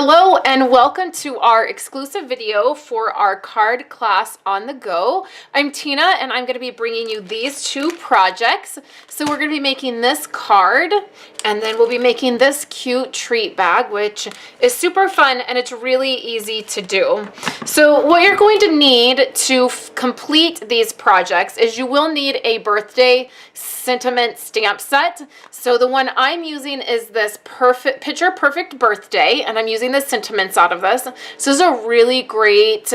Hello and welcome to our exclusive video for our card class on the go. I'm Tina and I'm going to be bringing you these two projects. So we're going to be making this card and then we'll be making this cute treat bag, which is super fun and it's really easy to do. So what you're going to need to complete these projects is you will need a birthday sentiment stamp set. So the one I'm using is this picture perfect birthday, and I'm using the sentiments out of this. So this is a really great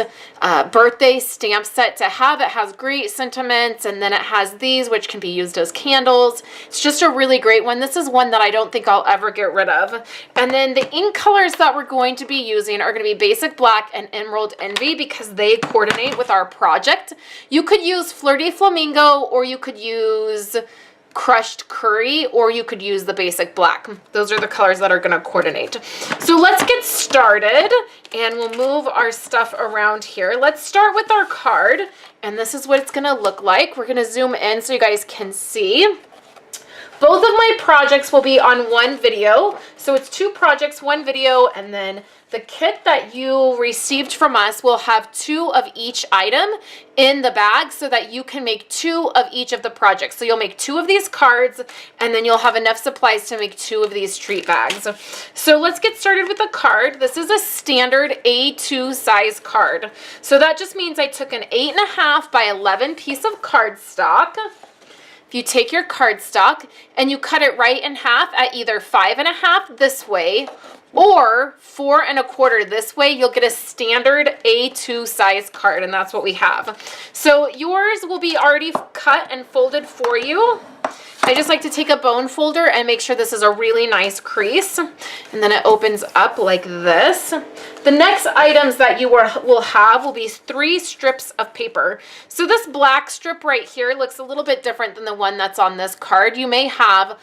birthday stamp set to have. It has great sentiments, and then it has these which can be used as candles. It's just a really great one. This is one that I don't think I'll ever get rid of. And then the ink colors that we're going to be using are going to be Basic Black and Emerald Envy because they coordinate with our project. You could use Flirty Flamingo, or you could use Crushed Curry, or you could use the Basic Black. Those are the colors that are going to coordinate. So let's get started and we'll move our stuff around here. Let's start with our card, and this is what it's going to look like. We're going to zoom in so you guys can see. Both of my projects will be on one video. So it's two projects, one video, and then the kit that you received from us will have two of each item in the bag so that you can make two of each of the projects. So you'll make two of these cards and then you'll have enough supplies to make two of these treat bags. So let's get started with the card. This is a standard A2 size card. So that just means I took an 8.5 by 11 piece of cardstock. If you take your cardstock and you cut it right in half at either 5.5 this way or 4 1/4 this way, you'll get a standard A2 size card, and that's what we have. So yours will be already cut and folded for you. I just like to take a bone folder and make sure this is a really nice crease, and then it opens up like this. The next items that you will have will be 3 strips of paper. So this black strip right here looks a little bit different than the one that's on this card. You may have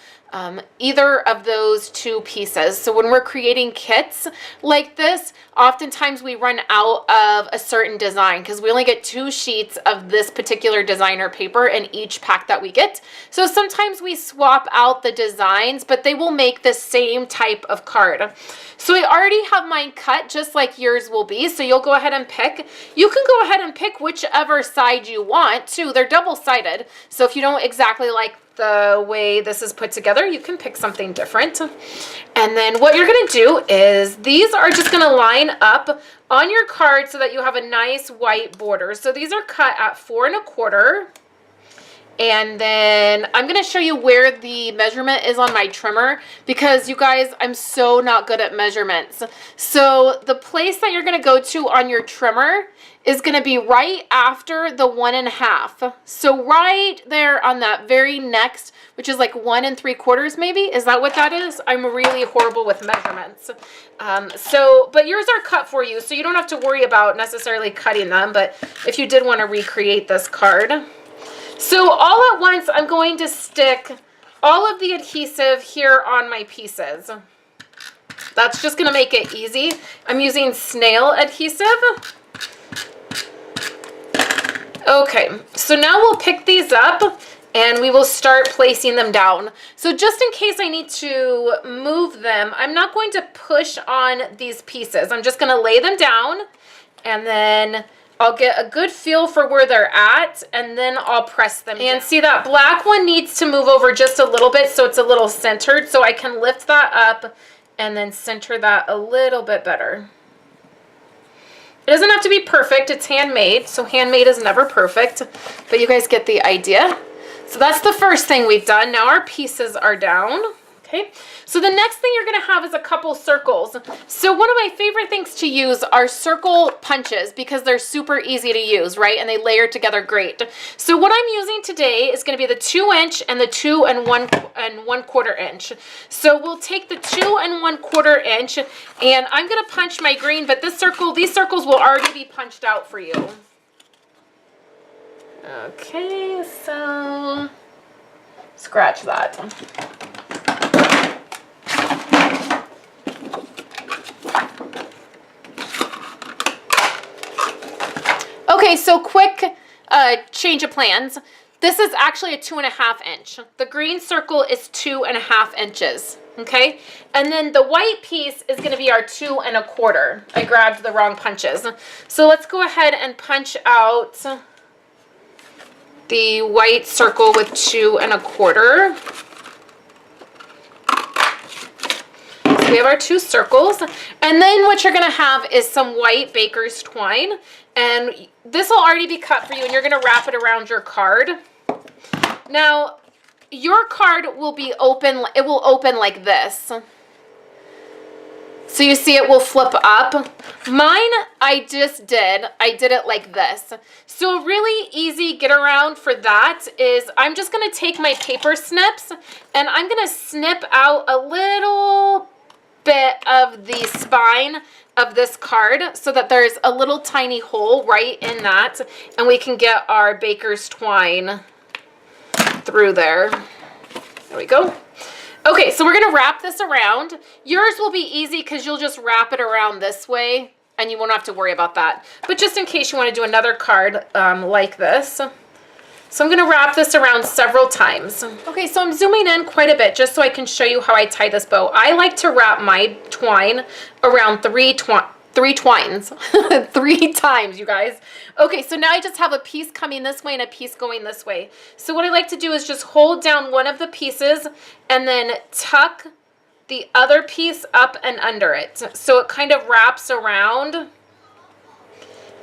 either of those two pieces. So when we're creating kits like this, oftentimes we run out of a certain design because we only get 2 sheets of this particular designer paper in each pack that we get. So sometimes we swap out the designs, but they will make the same type of card. So I already have mine cut just like yours will be. So you'll go ahead and pick. You can go ahead and pick whichever side you want too. They're double-sided. So if you don't exactly like the way this is put together, you can pick something different. And then what you're going to do is these are just going to line up on your card so that you have a nice white border. So these are cut at 4 1/4. And then I'm going to show you where the measurement is on my trimmer because you guys, I'm so not good at measurements. So the place that you're going to go to on your trimmer is going to be right after the 1 1/2. So right there on that very next, which is like 1 3/4 maybe. Is that what that is? I'm really horrible with measurements. But yours are cut for you, so you don't have to worry about necessarily cutting them. But if you did want to recreate this card. So all at once, I'm going to stick all of the adhesive here on my pieces. That's just going to make it easy. I'm using Snail Adhesive. Okay, so now we'll pick these up and we will start placing them down. So just in case I need to move them, I'm not going to push on these pieces. I'm just going to lay them down and then I'll get a good feel for where they're at, and then I'll press them down. And see, that black one needs to move over just a little bit so it's a little centered, so I can lift that up and then center that a little bit better. It doesn't have to be perfect. It's handmade, so handmade is never perfect, but you guys get the idea. So that's the first thing we've done. Now our pieces are down. Okay, so the next thing you're going to have is a couple circles. So one of my favorite things to use are circle punches because they're super easy to use, right? And they layer together great. So what I'm using today is going to be the 2 inch and the 2 1/4 inch. So we'll take the 2 1/4 inch and I'm going to punch my green, but these circles will already be punched out for you. Okay, so scratch that. Okay, so quick change of plans. This is actually a 2.5 inch. The green circle is 2.5 inches. Okay, and then the white piece is going to be our 2 1/4. I grabbed the wrong punches. So let's go ahead and punch out the white circle with 2 1/4. So we have our 2 circles. And then what you're going to have is some white baker's twine. And this will already be cut for you, and you're going to wrap it around your card. Now, your card will be open, it will open like this. So you see it will flip up. Mine, I did it like this. So a really easy get around for that is I'm just gonna take my paper snips and I'm gonna snip out a little bit of the spine of this card so that there's a little tiny hole right in that, and we can get our baker's twine through there. There we go. Okay, so we're gonna wrap this around. Yours will be easy because you'll just wrap it around this way and you won't have to worry about that. But just in case you want to do another card like this. So I'm gonna wrap this around several times. Okay, so I'm zooming in quite a bit just so I can show you how I tie this bow. I like to wrap my twine around three twines. 3 times, you guys. Okay, so now I just have a piece coming this way and a piece going this way. So what I like to do is just hold down one of the pieces and then tuck the other piece up and under it. So it kind of wraps around.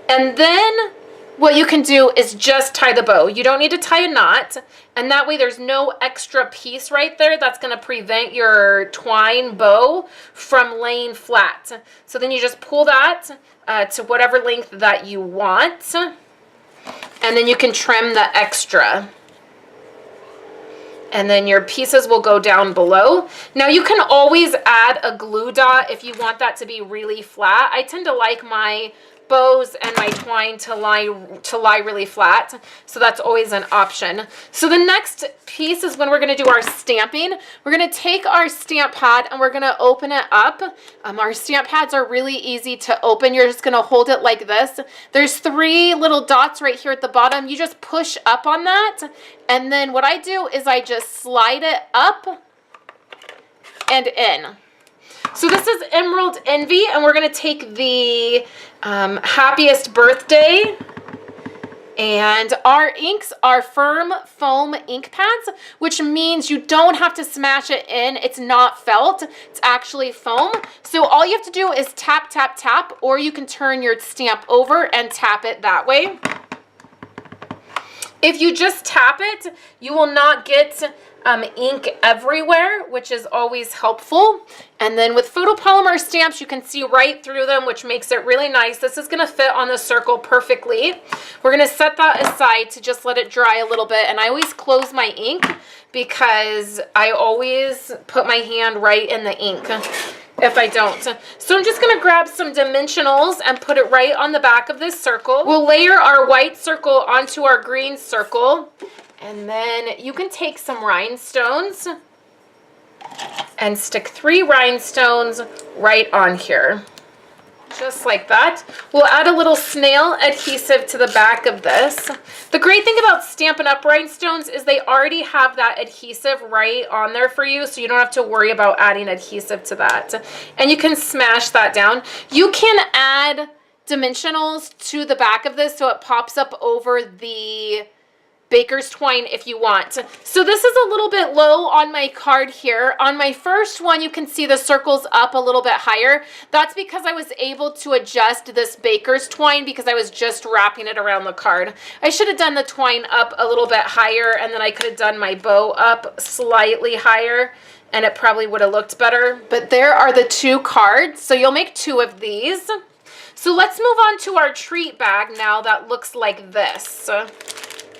And then what you can do is just tie the bow. You don't need to tie a knot, and that way there's no extra piece right there that's going to prevent your twine bow from laying flat. So then you just pull that to whatever length that you want, and then you can trim the extra. And then your pieces will go down below. Now you can always add a glue dot if you want that to be really flat. I tend to like my bows and my twine to lie really flat, so that's always an option. So the next piece is when we're going to do our stamping. We're going to take our stamp pad and we're going to open it up. Our stamp pads are really easy to open. You're just going to hold it like this. There's 3 little dots right here at the bottom. You just push up on that, and then what I do is I just slide it up and in. So this is Emerald Envy, and we're going to take the Happiest Birthday, and our inks are firm foam ink pads, which means you don't have to smash it in. It's not felt, it's actually foam. So all you have to do is tap, tap, tap, or you can turn your stamp over and tap it that way. If you just tap it, you will not get ink everywhere, which is always helpful. And then with photopolymer stamps, you can see right through them, which makes it really nice. This is going to fit on the circle perfectly. We're going to set that aside to just let it dry a little bit. And I always close my ink because I always put my hand right in the ink if I don't. So I'm just going to grab some dimensionals and put it right on the back of this circle. We'll layer our white circle onto our green circle. And then you can take some rhinestones and stick 3 rhinestones right on here. Just like that. We'll add a little snail adhesive to the back of this. The great thing about Stampin' Up! Rhinestones is they already have that adhesive right on there for you, so you don't have to worry about adding adhesive to that. And you can smash that down. You can add dimensionals to the back of this so it pops up over the baker's twine if you want. So this is a little bit low on my card here. On my first one, you can see the circles up a little bit higher. That's because I was able to adjust this baker's twine because I was just wrapping it around the card. I should have done the twine up a little bit higher, and then I could have done my bow up slightly higher, and it probably would have looked better. But there are the 2 cards. So you'll make 2 of these. So let's move on to our treat bag now that looks like this.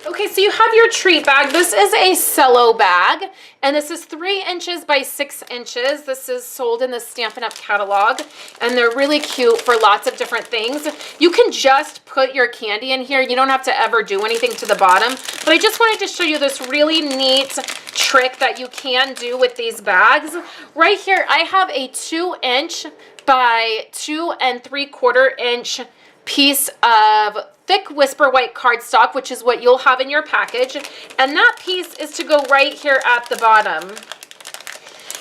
Okay, so you have your treat bag. This is a cello bag, and this is 3 inches by 6 inches. This is sold in the Stampin' Up! Catalog, and they're really cute for lots of different things. You can just put your candy in here. You don't have to ever do anything to the bottom, but I just wanted to show you this really neat trick that you can do with these bags. Right here, I have a 2 inch by 2 3/4 inch piece of thick Whisper White cardstock, which is what you'll have in your package. And that piece is to go right here at the bottom.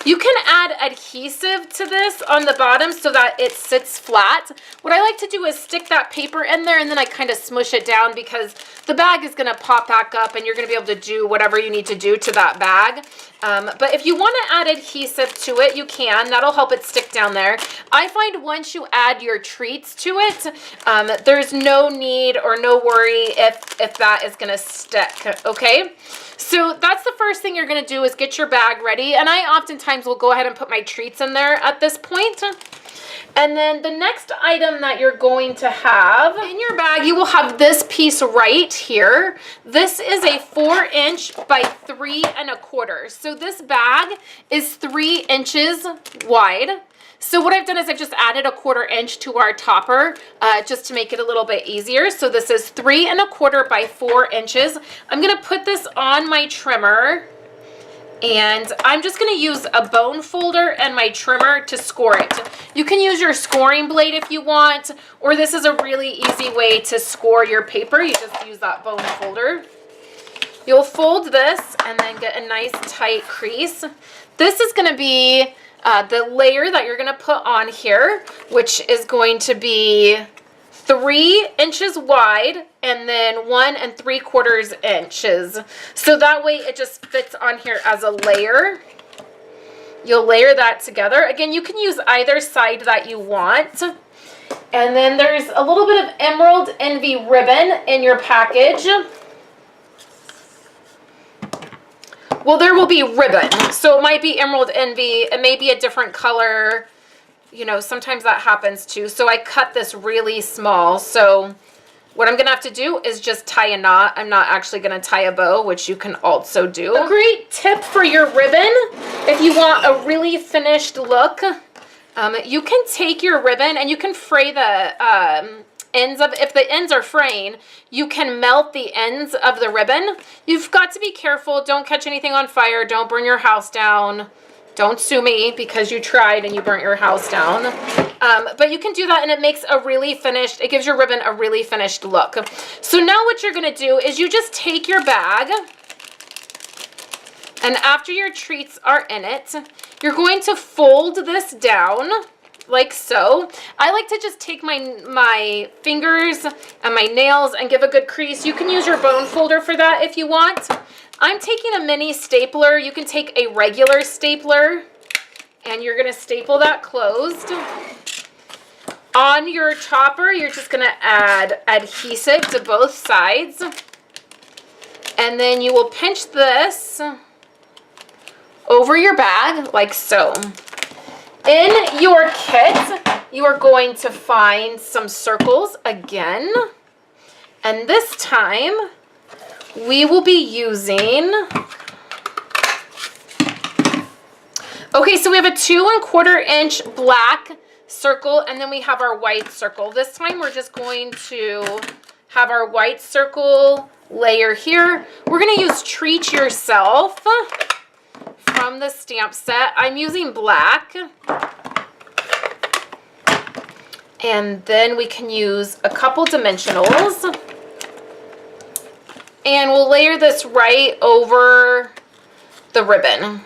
You can add adhesive to this on the bottom so that it sits flat. What I like to do is stick that paper in there and then I kind of smush it down because the bag is going to pop back up and you're going to be able to do whatever you need to do to that bag. But if you want to add adhesive to it, you can. That'll help it stick down there. I find once you add your treats to it, there's no need or no worry if that is going to stick, okay? So that's the first thing you're going to do is get your bag ready. And I oftentimes will go ahead and put my treats in there at this point. And then the next item that you're going to have in your bag, you will have this piece right here. This is a 4" by 3 1/4. So this bag is 3 inches wide. So what I've done is I've just added a 1/4 inch to our topper just to make it a little bit easier. So this is 3 1/4 by 4 inches. I'm gonna put this on my trimmer and I'm just gonna use a bone folder and my trimmer to score it. You can use your scoring blade if you want, or this is a really easy way to score your paper. You just use that bone folder. You'll fold this and then get a nice tight crease. This is gonna be the layer that you're gonna put on here, which is going to be 3 inches wide and then 1 3/4 inches. So that way it just fits on here as a layer. You'll layer that together. Again, you can use either side that you want. And then there's a little bit of Emerald Envy ribbon in your package. Well, there will be ribbon, so it might be Emerald Envy. It may be a different color. You know, sometimes that happens too. So I cut this really small. So what I'm going to have to do is just tie a knot. I'm not actually going to tie a bow, which you can also do. A great tip for your ribbon, if you want a really finished look, you can take your ribbon and you can fray the ends of, if the ends are fraying, you can melt the ends of the ribbon. You've got to be careful. Don't catch anything on fire. Don't burn your house down. Don't sue me because you tried and you burnt your house down. But you can do that and it makes a really finished, it gives your ribbon a really finished look. So now what you're gonna do is you just take your bag and after your treats are in it, you're going to fold this down like so. I like to just take my fingers and my nails and give a good crease. You can use your bone folder for that if you want. I'm taking a mini stapler. You can take a regular stapler and you're gonna staple that closed. On your topper, you're just gonna add adhesive to both sides. And then you will pinch this over your bag like so. In your kit, you are going to find some circles again. And this time, we will be using, okay, so we have a 2 1/4 inch black circle and then we have our white circle. This time we're just going to have our white circle layer here. We're gonna use Treat Yourself from the stamp set. I'm using black. And then we can use a couple dimensionals. And we'll layer this right over the ribbon.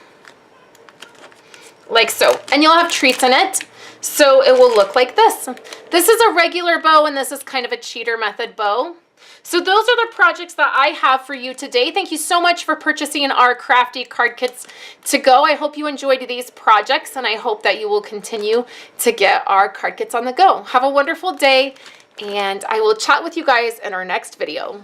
Like so. And you'll have treats in it. So it will look like this. This is a regular bow and this is kind of a cheater method bow. So those are the projects that I have for you today. Thank you so much for purchasing our Crafty card kits to go. I hope you enjoyed these projects and I hope that you will continue to get our card kits on the go. Have a wonderful day and I will chat with you guys in our next video.